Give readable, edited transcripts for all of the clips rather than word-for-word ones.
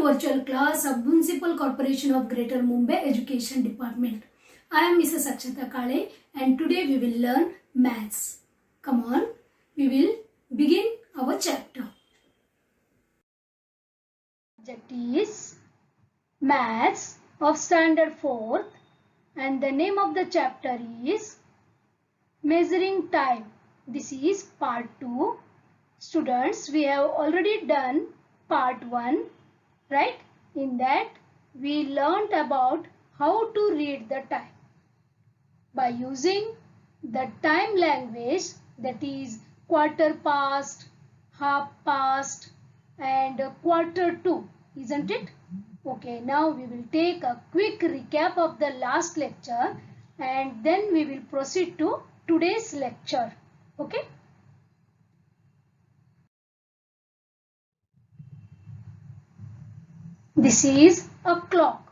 virtual class of Municipal Corporation of Greater Mumbai Education Department. I am Mrs. Akshata Kale and today we will learn maths. Come on, we will begin our chapter. Subject is Maths of Standard 4th and the name of the chapter is Measuring Time. This is part 2. Students, we have already done part 1, right? In that we learnt about how to read the time by using the time language, that is quarter past, half past and quarter to, isn't it? Okay, now we will take a quick recap of the last lecture and then we will proceed to today's lecture. Okay. This is a clock.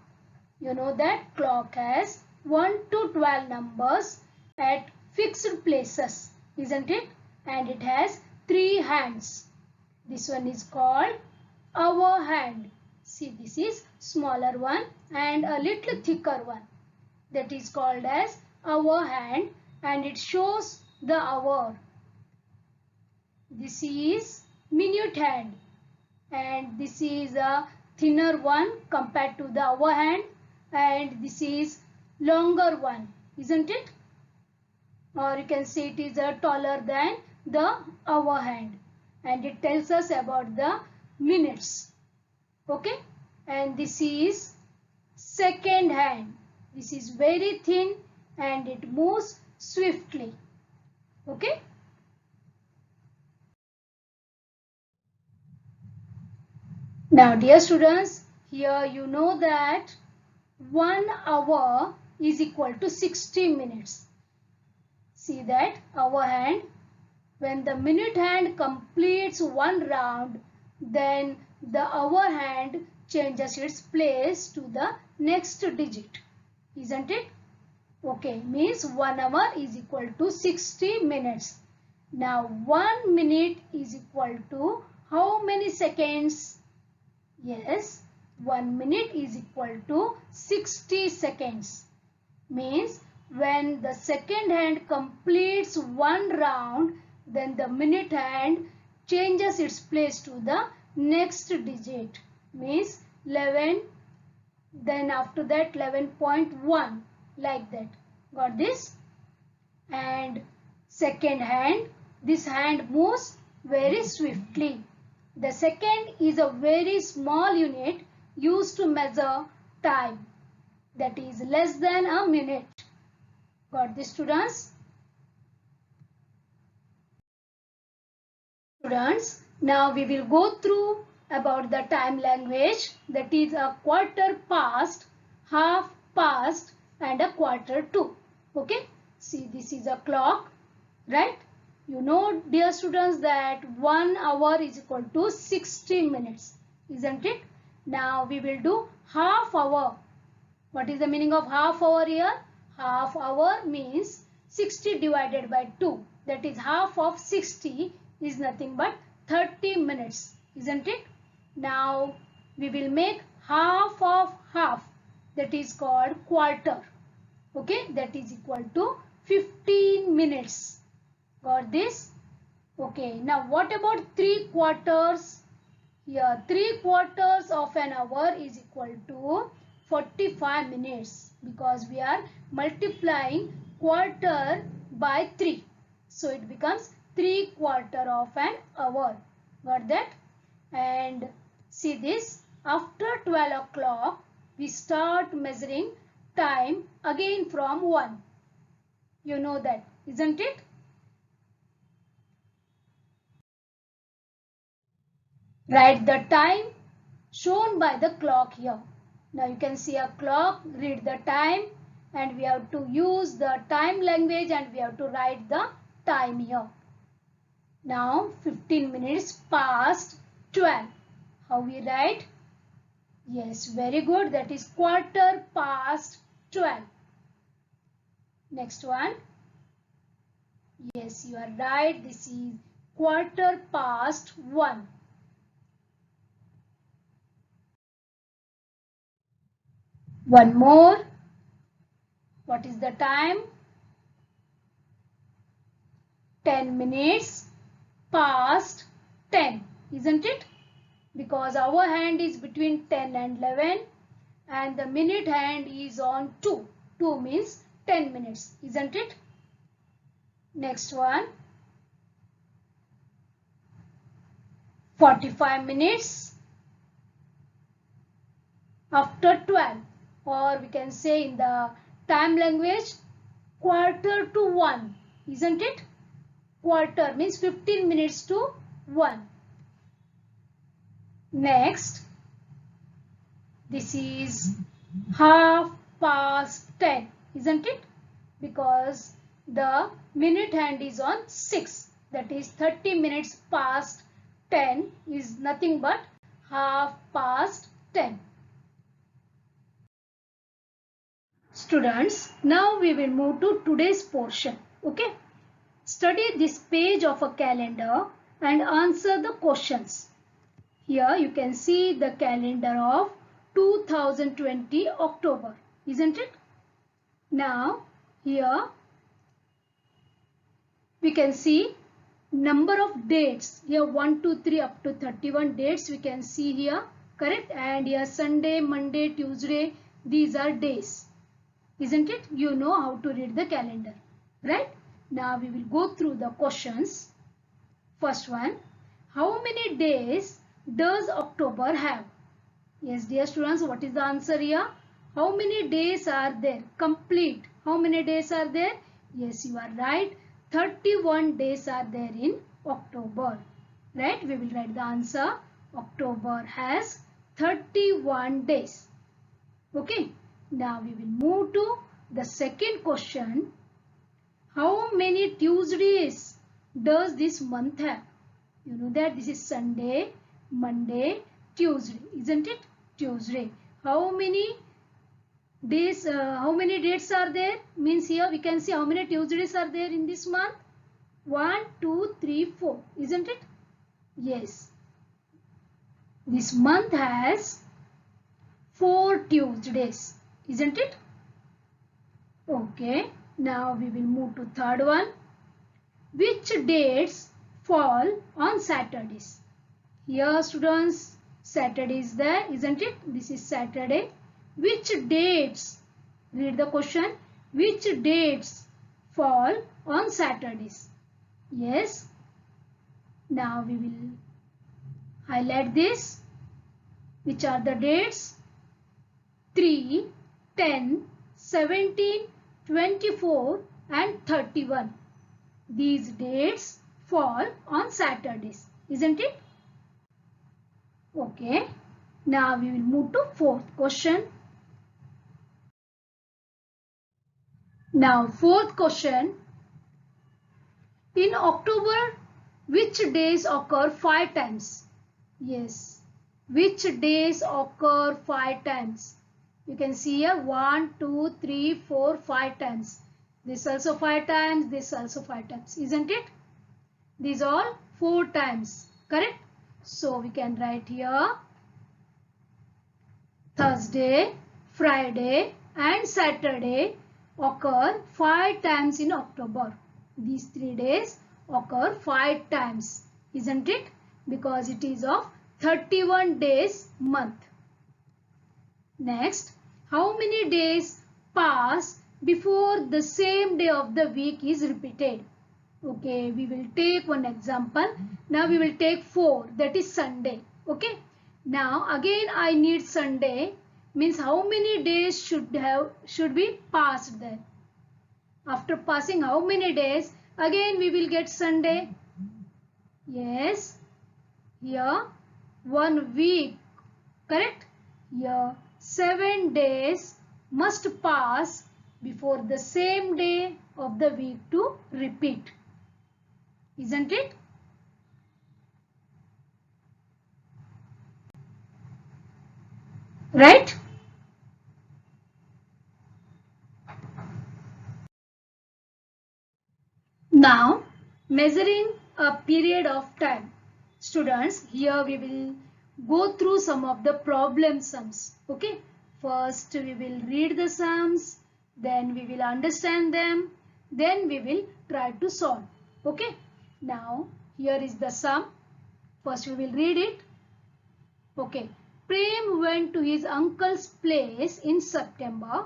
You know that clock has 1 to 12 numbers at fixed places, isn't it? And it has 3 hands. This one is called hour hand. See, this is smaller one and a little thicker one. That is called as hour hand and it shows the hour. This is minute hand and this is a thinner one compared to the hour hand and this is longer one, isn't it? Or you can say it is a taller than the hour hand and it tells us about the minutes. Okay, and this is second hand. This is very thin and it moves swiftly. Okay. Now dear students, here you know that 1 hour is equal to 60 minutes. See that hour hand. When the minute hand completes one round, then the hour hand changes its place to the next digit. Isn't it? Okay, means 1 hour is equal to 60 minutes. Now 1 minute is equal to how many seconds? Yes, 1 minute is equal to 60 seconds. Means when the second hand completes one round, then the minute hand changes its place to the next digit. Means 11, then after that 11.1, like that. Got this? And second hand, this hand moves very swiftly. The second is a very small unit used to measure time, that is less than a minute. Got this, students? Students, now we will go through about the time language, that is a quarter past, half past and a quarter to. Okay, see, this is a clock, right? You know, dear students, that 1 hour is equal to 60 minutes, isn't it? Now we will do half hour. What is the meaning of half hour here? Half hour means 60 divided by 2. That is half of 60 is nothing but 30 minutes, isn't it? Now we will make half of half. That is called quarter. Okay, that is equal to 15 minutes. Got this? Okay, now what about 3 quarters? Here 3 quarters of an hour is equal to 45 minutes because we are multiplying quarter by 3. So it becomes 3 quarter of an hour. Got that? And see this, after 12 o'clock we start measuring time again from 1. You know that, isn't it? Write the time shown by the clock here. Now you can see a clock, read the time and we have to use the time language and we have to write the time here. Now 15 minutes past 12. How we write? Yes, very good. That is quarter past 12. Next one. Yes, you are right. This is quarter past 1. One more. What is the time? 10 minutes past 10, isn't it? Because our hand is between 10 and 11 and the minute hand is on 2. 2 means 10 minutes, isn't it? Next one. 45 minutes after 12, or we can say in the time language, quarter to 1, isn't it? Quarter means 15 minutes to 1. Next, this is half past 10, isn't it? Because the minute hand is on 6, that is 30 minutes past 10 is nothing but half past 10. Students, now we will move to today's portion. Okay. Study this page of a calendar and answer the questions. Here you can see the calendar of 2020 October, isn't it? Now here we can see number of dates. Here 1, 2, 3 up to 31 dates we can see here, correct? And here Sunday, Monday, Tuesday, these are days, isn't it? You know how to read the calendar, right? Now we will go through the questions. First one, how many days does October have? Yes, dear students, what is the answer here? How many days are there? Complete. How many days are there? Yes, you are right. 31 days are there in October. Right? We will write the answer. October has 31 days. Okay. Now we will move to the second question. How many Tuesdays does this month have? You know that this is Sunday, Monday, Tuesday, isn't it? Tuesday. How many days, how many dates are there? Means here we can see how many Tuesdays are there in this month. 1, 2, 3, 4, isn't it? Yes. This month has 4 Tuesdays, isn't it? Okay. Now we will move to third one. Which dates fall on Saturdays? Here students, Saturday is there, isn't it? This is Saturday. Which dates? Read the question. Which dates fall on Saturdays? Yes. Now we will highlight this. Which are the dates? 3, 10, 17, 24 and 31. These dates fall on Saturdays, isn't it? Okay. Now we will move to fourth question. Now fourth question. In October, which days occur 5 times? Yes. Which days occur 5 times? You can see here 1, 2, 3, 4, 5 times. This also 5 times, this also 5 times, isn't it? These all 4 times, correct? So we can write here Thursday, Friday and Saturday occur 5 times in October. These 3 days occur 5 times, isn't it? Because it is of 31 days month. Next, how many days pass before the same day of the week is repeated? Okay, we will take one example. Now we will take 4, that is Sunday. Okay. Now again I need Sunday, means how many days should be passed there? After passing how many days, again we will get Sunday. Yes. Here 1 week, correct? Here 7 days must pass before the same day of the week to repeat, isn't it? Right? Now, measuring a period of time. Students, here we will go through some of the problem sums. Okay. First we will read the sums, then we will understand them, then we will try to solve. Okay. Now here is the sum. First we will read it. Okay. Prem went to his uncle's place in September.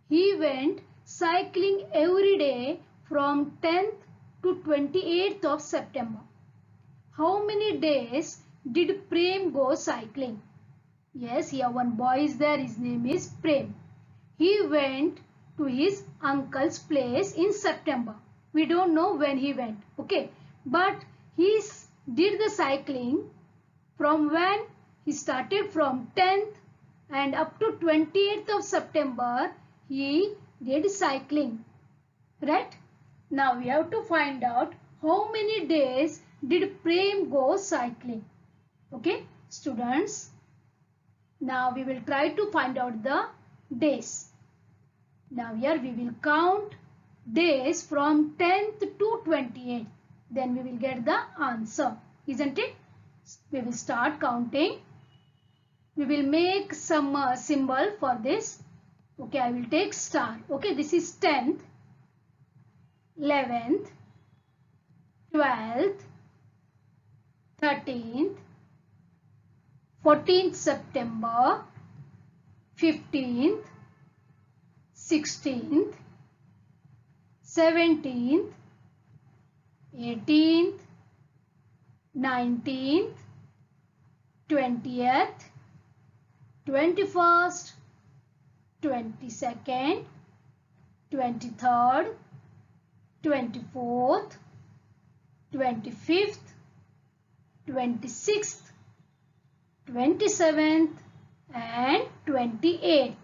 He went cycling every day from 10th to 28th of September. How many days did Prem go cycling? Yes, here one boy is there. His name is Prem. He went to his uncle's place in September. We don't know when he went. Okay. But he did the cycling from when? He started from 10th and up to 28th of September he did cycling. Right? Now we have to find out how many days did Prem go cycling. Okay, students. Now we will try to find out the days. Now here we will count days from 10th to 28th. Then we will get the answer. Isn't it? We will start counting. We will make some symbol for this. Okay, I will take star. Okay, this is 10th, 11th, 12th, 13th, 14th September, 15th, 16th, 17th, 18th, 19th, 20th, 21st, 22nd, 23rd, 24th, 25th, 26th, 27th and 28th.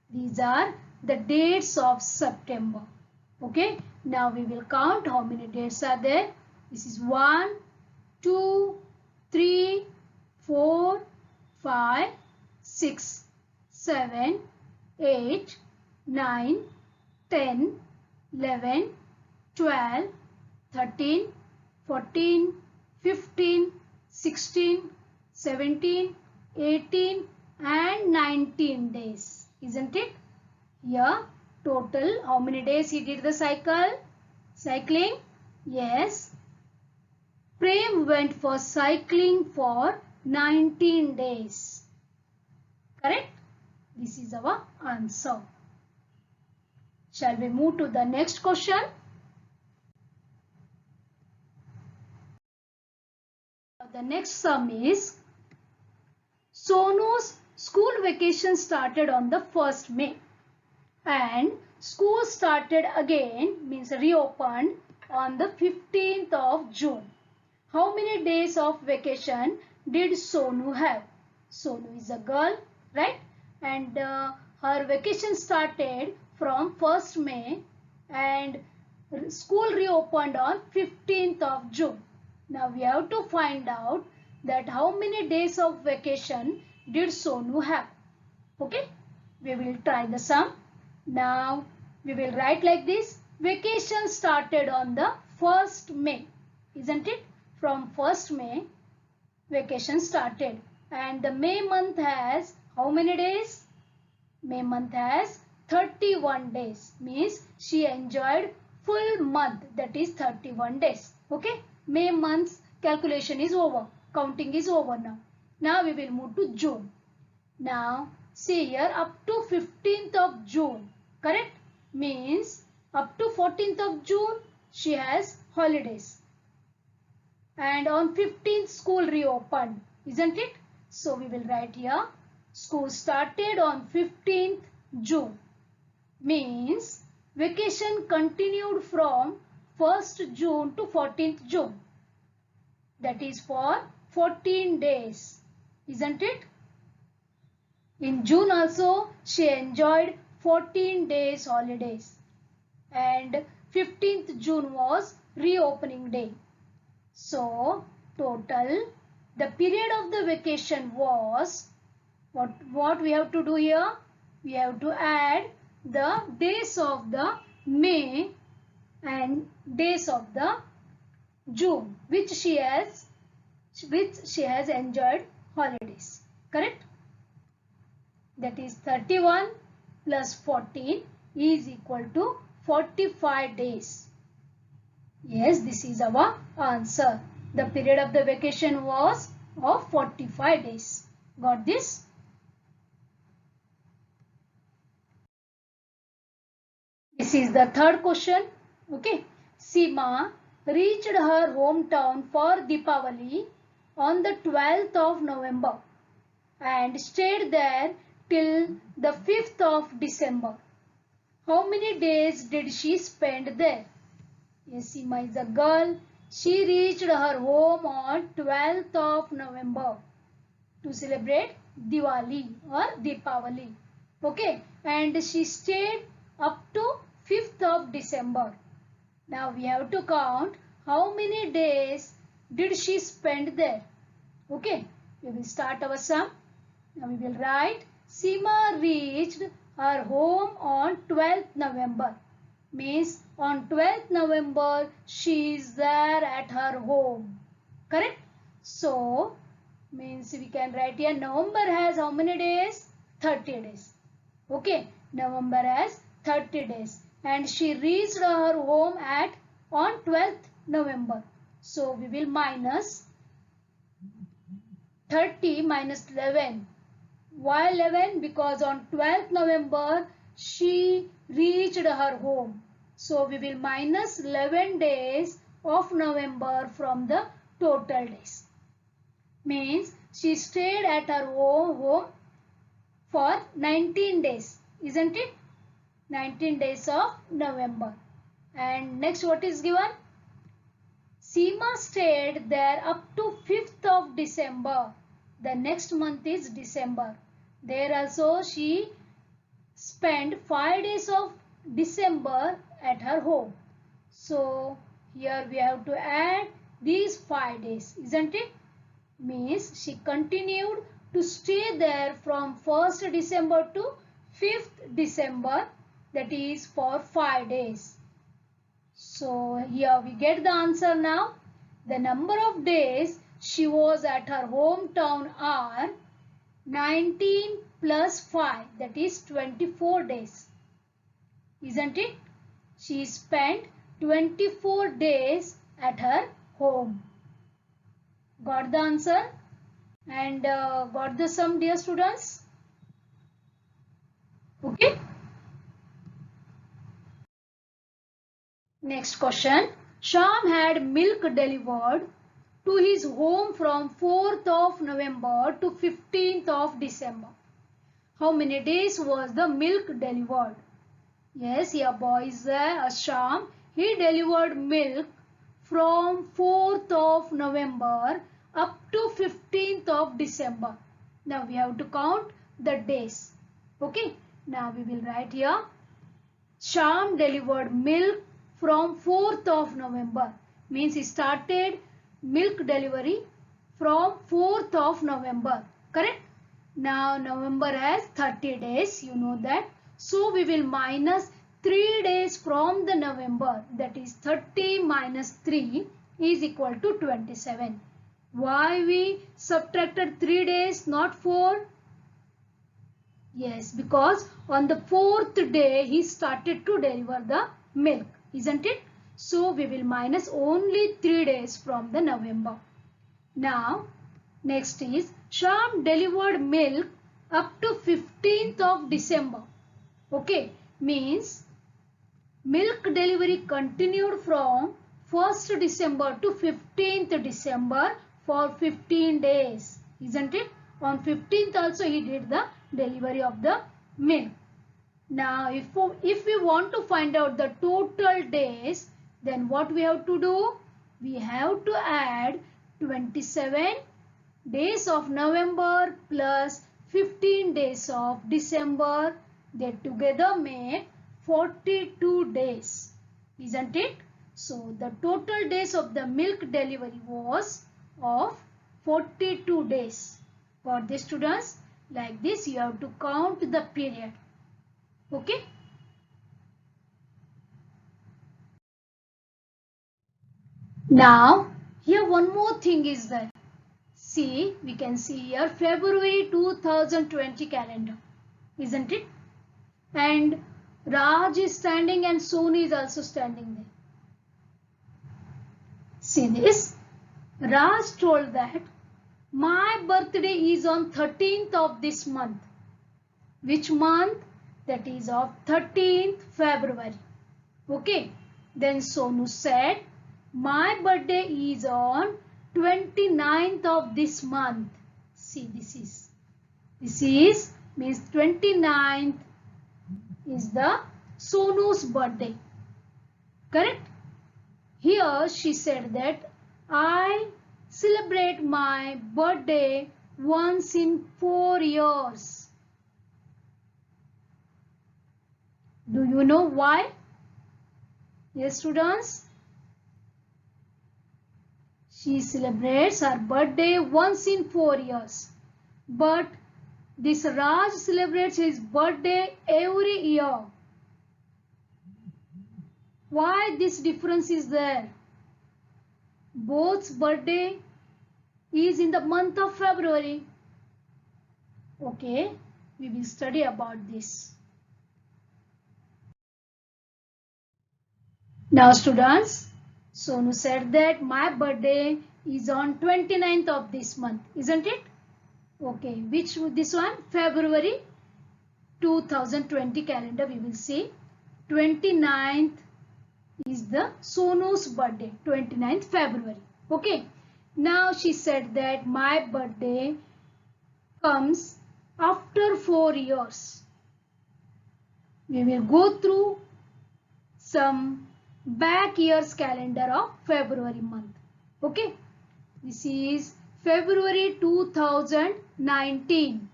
These are the dates of September. Okay. Now we will count how many dates are there. This is 1, 2, 3, 4, 5, 6, 7, 8, 9, 10, 11, 12, 13, 14, 15, 16, 17, 18 and 19 days. Isn't it? Here total how many days he did the cycling? Yes. Prem went for cycling for 19 days. Correct? This is our answer. Shall we move to the next question? The next sum is Sonu's school vacation started on the 1st May and school started again, means reopened, on the 15th of June. How many days of vacation did Sonu have? Sonu is a girl, right? And her vacation started from 1st May and school reopened on 15th of June. Now we have to find out that how many days of vacation did Sonu have. Okay, we will try the sum. Now we will write like this. Vacation started on the 1st May. Isn't it? From 1st May vacation started. And the May month has how many days? May month has 31 days. Means she enjoyed full month, that is 31 days. Okay. May month's calculation is over. Counting is over now. Now we will move to June. Now see here up to 15th of June. Correct? Means up to 14th of June she has holidays. And on 15th school reopened. Isn't it? So we will write here school started on 15th June. Means vacation continued from 1st June to 14th June. That is for 14 days. Isn't it? In June also she enjoyed 14 days holidays. And 15th June was reopening day. So total the period of the vacation was, what we have to do here? We have to add the days of the May and days of the June which she has enjoyed holidays. Correct? That is 31 plus 14 is equal to 45 days. Yes, this is our answer. The period of the vacation was of 45 days. Got this? This is the third question. Okay. Seema reached her hometown for Deepavali on the 12th of November and stayed there till the 5th of December. How many days did she spend there? Yes, Seema is a girl. She reached her home on 12th of November to celebrate Diwali or Deepavali. Okay, and she stayed up to 5th of December. Now we have to count how many days did she spend there. Okay, we will start our sum. Now we will write Seema reached her home on 12th November. Means on 12th November she is there at her home. Correct? So means we can write here November has how many days? 30 days. Okay, November has 30 days and she reached her home at on 12th November. So we will minus 30 minus 11. Why 11? Because on 12th November she reached her home. So we will minus 11 days of November from the total days. Means she stayed at her home for 19 days, isn't it? 19 days of November. And next what is given? Seema stayed there up to 5th of December. The next month is December. There also she spent 5 days of December at her home. So here we have to add these 5 days, isn't it? Means she continued to stay there from 1st December to 5th December, that is for 5 days. So here we get the answer now. The number of days she was at her hometown are 19 plus 5, that is 24 days. Isn't it? She spent 24 days at her home. Got the answer? And got the sum, dear students? Okay. Next question. Sham had milk delivered to his home from 4th of November to 15th of December. How many days was the milk delivered? Yes, here boys, Sham, he delivered milk from 4th of November up to 15th of December. Now we have to count the days. Okay, now we will write here. Sham delivered milk from 4th of November. Means he started milk delivery from 4th of November. Correct? Now November has 30 days. You know that. So we will minus 3 days from the November. That is 30 minus 3 is equal to 27. Why we subtracted 3 days, not 4? Yes, because on the 4th day he started to deliver the milk, isn't it? So we will minus only 3 days from the November. Now next is Sham delivered milk up to 15th of December. Okay, means milk delivery continued from 1st December to 15th December for 15 days, isn't it? On 15th also he did the delivery of the milk. Now if we want to find out the total days, then what we have to do? We have to add 27 days of November plus 15 days of December. They together make 42 days, isn't it? So the total days of the milk delivery was of 42 days. For the students, like this you have to count the period. Okay. Now here one more thing is there. See, we can see here February 2020 calendar. isn't it? And Raj is standing and Sonu is also standing there. See this? Raj told that my birthday is on 13th of this month. Which month? That is of 13th February. Okay. Then Sonu said, my birthday is on 29th of this month. See, this is means 29th is the Sonu's birthday. Correct? Here she said that I celebrate my birthday once in 4 years. Do you know why? Yes, students. She celebrates her birthday once in 4 years. But this Raj celebrates his birthday every year. Why this difference is there? Both's birthday is in the month of February. Okay, we will study about this. Now students, Sonu said that my birthday is on 29th of this month, isn't it? Okay, which this one? February 2020 calendar we will see. 29th is the Sonu's birthday, 29th February. Okay, now she said that my birthday comes after 4 years. We will go through some back year's calendar of February month. Okay, this is February 2019.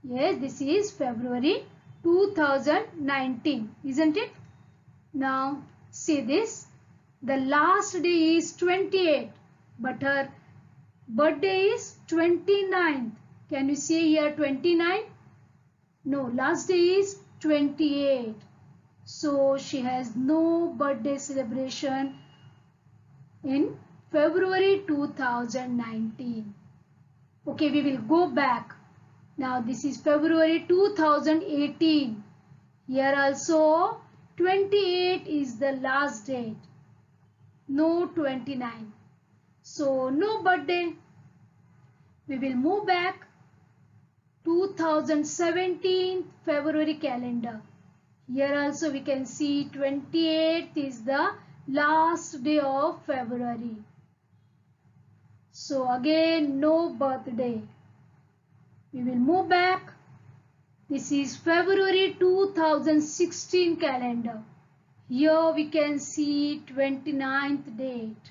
Yes, this is February 2019, isn't it? Now see this, the last day is 28, but her birthday is 29th. Can you see here 29? No, last day is 28. So she has no birthday celebration in February 2019. Okay, we will go back. Now this is February 2018. Here also 28 is the last date. No 29. So no birthday. We will move back 2017 February calendar. Here also we can see 28th is the last day of February. So again no birthday. We will move back. This is February 2016 calendar. Here we can see 29th date.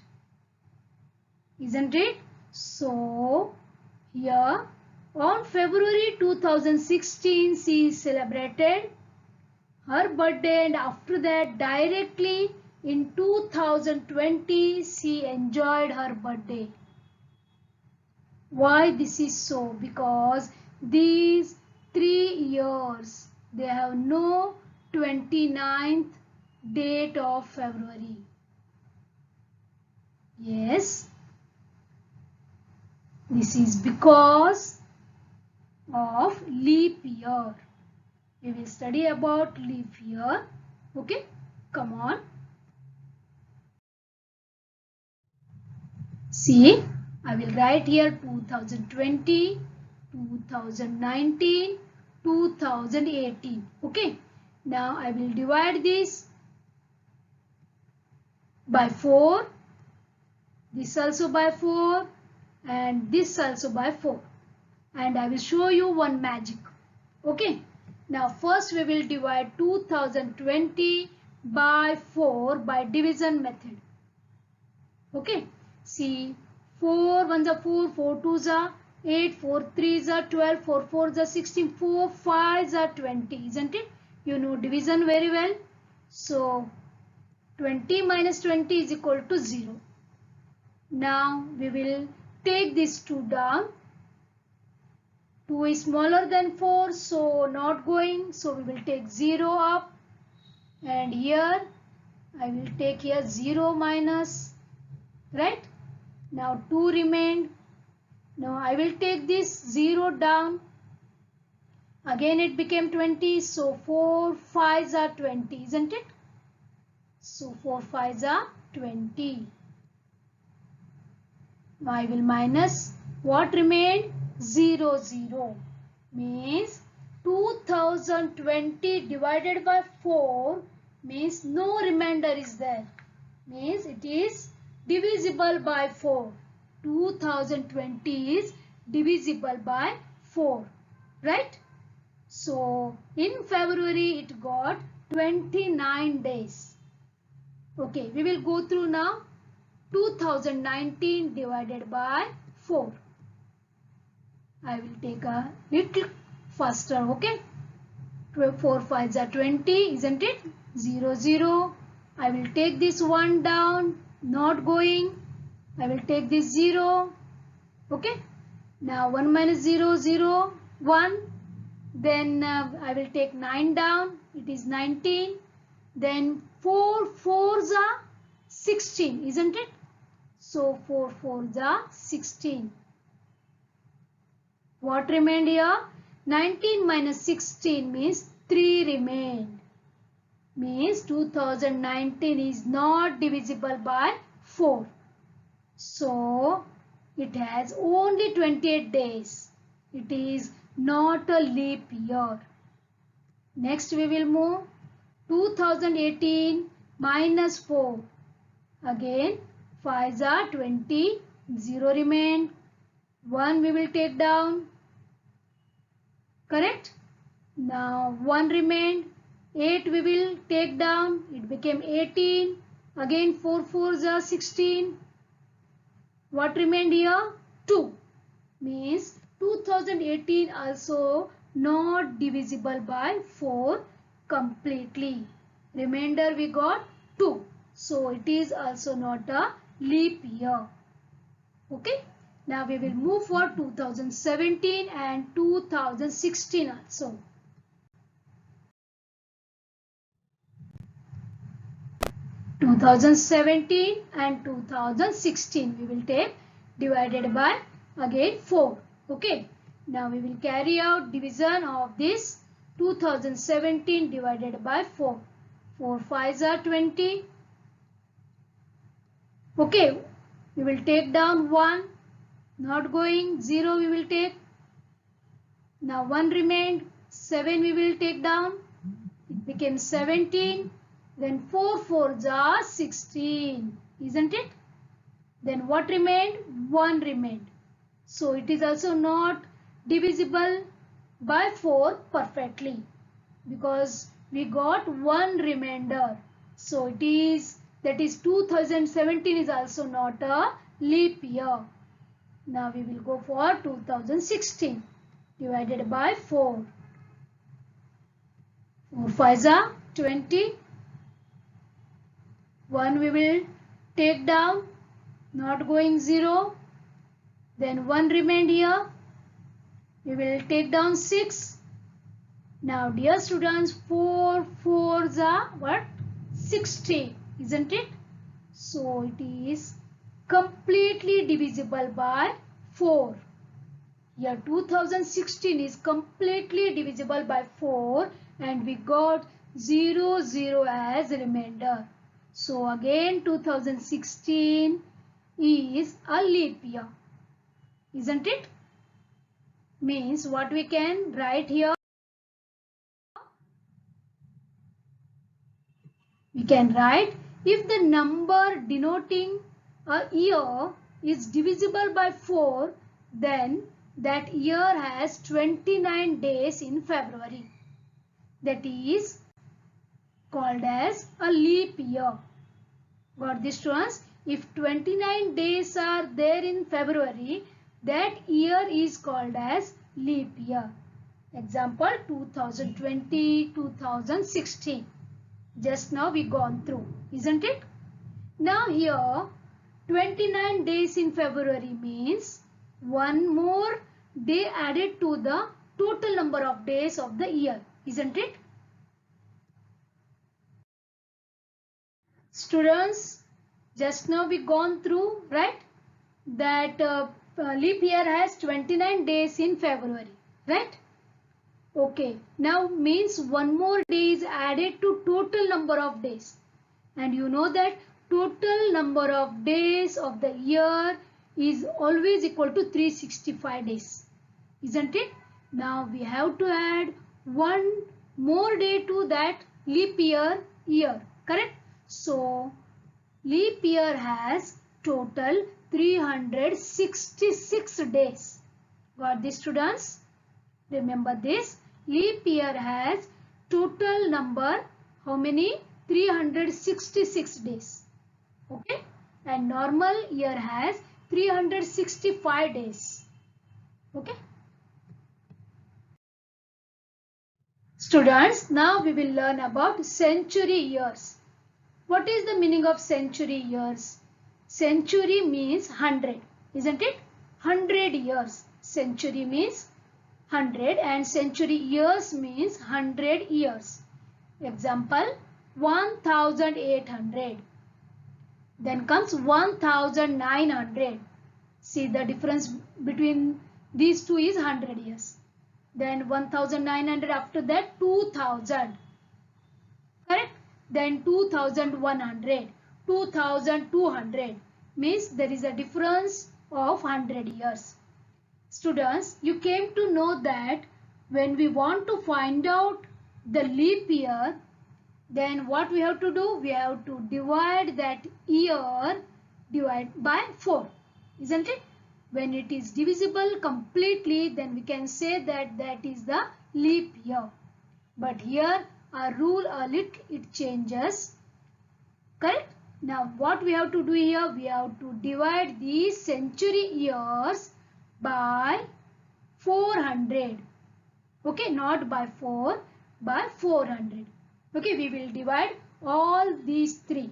Isn't it? So here on February 2016 she celebrated her birthday, and after that directly in 2020 she enjoyed her birthday. Why this is so? Because these 3 years they have no 29th date of February. Yes, this is because of leap year. We will study about leap year. Okay, come on. See, I will write here 2020, 2019, 2018. Okay, now I will divide this by 4, this also by 4, and this also by 4. And I will show you one magic. Okay. Now first we will divide 2020 by 4 by division method. Okay. See, 4 1s are 4, 4 2s are 8, 4 3s are 12, 4 4s are 16, 4 5s are 20. Isn't it? You know division very well. So 20 minus 20 is equal to 0. Now we will take this 2 down. 2 is smaller than 4, so not going. So we will take 0 up, and here I will take here 0 minus, right? Now 2 remained. Now I will take this 0 down. Again it became 20. So 4 5s are 20, isn't it? So 4 5s are 20. Now I will minus what remained? 0 0. Means 2020 divided by 4 means no remainder is there. Means it is divisible by 4. 2020 is divisible by 4. Right? So in February it got 29 days. Okay, we will go through now. 2019 divided by 4. I will take a little faster. Okay, 4 5s are 20, isn't it? 0 0. I will take this 1 down, not going. I will take this 0. Okay, now 1 minus 0 0 1. Then I will take 9 down, it is 19. Then 4 4s are 16, isn't it? So 4 4s are 16. What remained here? 19 minus 16 means 3 remained. Means 2019 is not divisible by 4. So it has only 28 days. It is not a leap year. Next we will move 2018 minus 4. Again 5s are 20. 0 remained. 1 we will take down. Correct? Now 1 remained. 8 we will take down. It became 18. Again 4 4s are 16. What remained here? 2. Means 2018 also not divisible by 4 completely. Remainder we got 2. So it is also not a leap year. Okay. Now we will move for 2017 and 2016 also. Two 2017 and 2016 we will take divided by again 4. Okay. Now we will carry out division of this 2017 divided by 4. 4 5s are 20. Okay. We will take down 1. Not going. 0 we will take. Now 1 remained. 7 we will take down. It became 17. Then 4 4s are 16. Isn't it? Then what remained? 1 remained. So it is also not divisible by 4 perfectly. Because we got 1 remainder. So it is, that is 2017 is also not a leap year. Now we will go for 2016 divided by 4. 4 5s are 20. 1 we will take down, not going 0. Then 1 remained here. We will take down 6. Now dear students, 4 4s are what? 60, isn't it? So it is completely divisible by 4. Here 2016 is completely divisible by 4 and we got 0 0 as remainder. So again 2016 is a leap year. Isn't it? Means what we can write here? We can write if the number denoting a year is divisible by 4, then that year has 29 days in February. That is called as a leap year. Got this, students? If 29 days are there in February, that year is called as leap year. Example 2020, 2016. Just now we gone through, isn't it? Now here 29 days in February means one more day added to the total number of days of the year, isn't it? Students, just now we gone through, right, that leap year has 29 days in February, right? Okay, now means one more day is added to total number of days. And you know that total number of days of the year is always equal to 365 days. Isn't it? Now we have to add one more day to that leap year. Correct? So leap year has total 366 days. Got this, students? Remember this. Leap year has total number, how many? 366 days. Okay? And normal year has 365 days. Okay? Students, now we will learn about century years. What is the meaning of century years? Century means 100, isn't it? 100 years. Century means 100 and century years means 100 years. Example, 1800. Then comes 1900. See, the difference between these two is 100 years. Then 1900, after that 2000. Correct? Then 2100. 2200 means there is a difference of 100 years. Students, you came to know that when we want to find out the leap year, then what we have to do? We have to divide that year by 4, isn't it? When it is divisible completely, then we can say that that is the leap year. But here our rule a little it changes. Correct? Now what we have to do here? We have to divide these century years by 400. Okay, not by 4, by 400. Okay, we will divide all these three.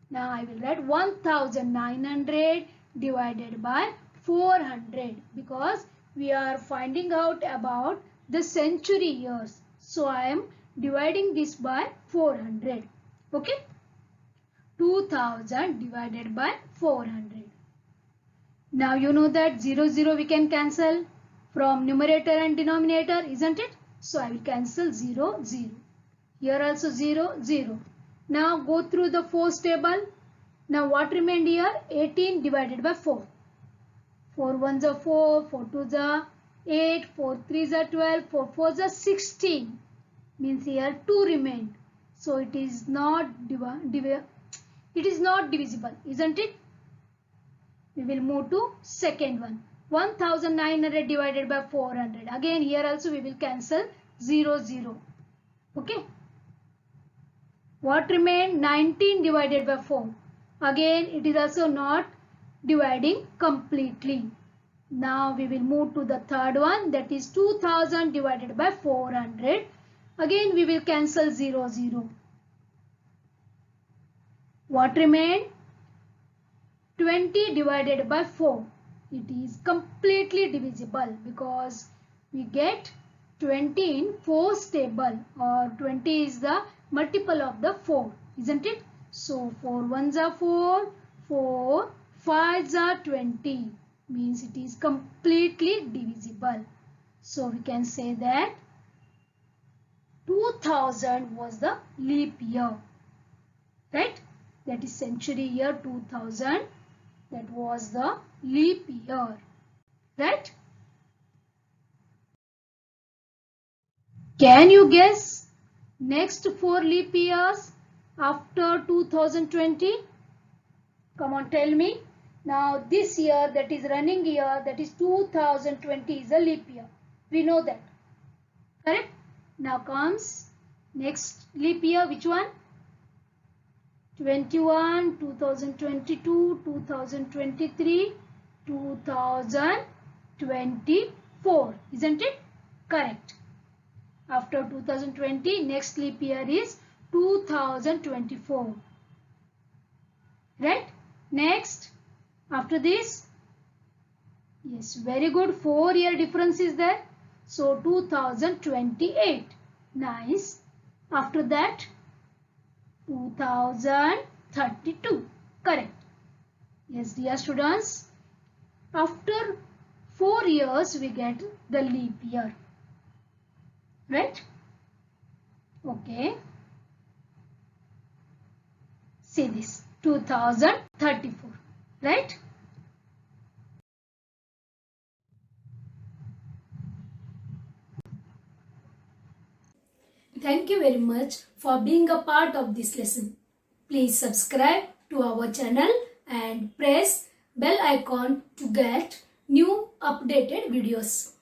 Now I will write 1900 divided by 400 because we are finding out about the century years. So I am dividing this by 400. Okay, 2000 divided by 400. Now you know that 0 we can cancel from numerator and denominator, isn't it? So I will cancel 0 0. Here also 0 0. Now go through the 4's table. Now what remained here? 18 divided by 4. 4 1s are 4, 4 2s are 8, 4 3s are 12, 4 4s are 16. Means here 2 remained. So it is not divisible, isn't it? We will move to second one. 1900 divided by 400. Again here also we will cancel 0 0. Okay. What remained? 19 divided by 4. Again it is also not dividing completely. Now we will move to the third one, that is 2000 divided by 400. Again we will cancel 0 0. What remained? 20 divided by 4. It is completely divisible because we get 20 in 4's table, or 20 is the multiple of the 4, isn't it? So 4 1s are 4, 4 5s are 20, means it is completely divisible. So we can say that 2000 was the leap year, right? That is century year 2000. That was the leap year, right? Can you guess next 4 leap years after 2020? Come on, tell me. Now this year, that is running year, that is 2020 is a leap year. We know that. Correct? Now comes next leap year. Which one? 21, 2022, 2023, 2024. Isn't it? Correct. After 2020, next leap year is 2024. Right? Next, after this, yes, very good. 4-year difference is there. So 2028. Nice. After that, 2032. Correct. Yes, dear students. After 4 years, we get the leap year. right? Okay. See this 2034, right? Thank you very much for being a part of this lesson. Please subscribe to our channel and press bell icon to get new updated videos.